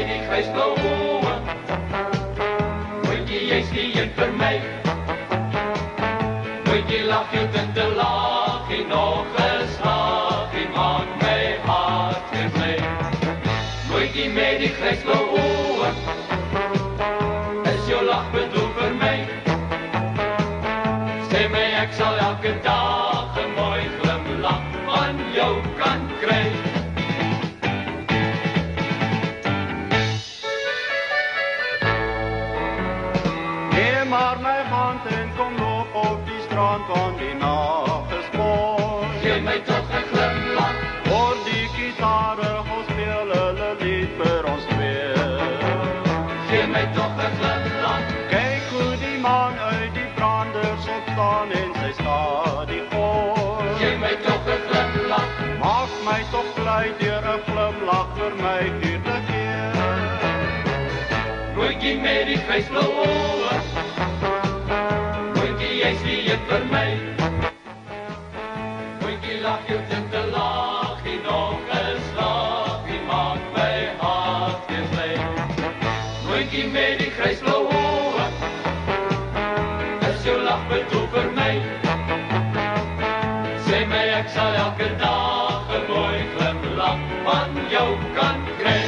met die grijsblauwe ogen. Mooitje, jy is die een vir my. Mooitje, lach jou te lachie, nog eens lachie, maak my hart weer bly. Mooitje met die grijsblauwe ogen, is jou lach bedoel vir my. Sê my ek sal elke dag 'n mooi glimlach van jou kan kry. Neem maar my hand en kom loop op die strand, want die nag is mooi. Gee my tog 'n glimlach, Hoor die gitare, ons speel hulle lied vir ons twee. gee my tog 'n glimlach, Kyk hoe die maan uit die branders opstaan en sy stadig gooi. gee my tog 'n glimlach, Maak my toch bly deur 'n glimlach vir my iedere keer. mooitjie met die grijsblauwe oë. Mooitjie, jy's die een vir my. Mooitjie, lach jou te lachie, nog eens lachie, maak my hart weer bly. Mooitjie met die grijsblauwe oë, is jou lach bedoel vir my. Sê my ek sal elke dag 'n mooi glimlach van jou kan kry.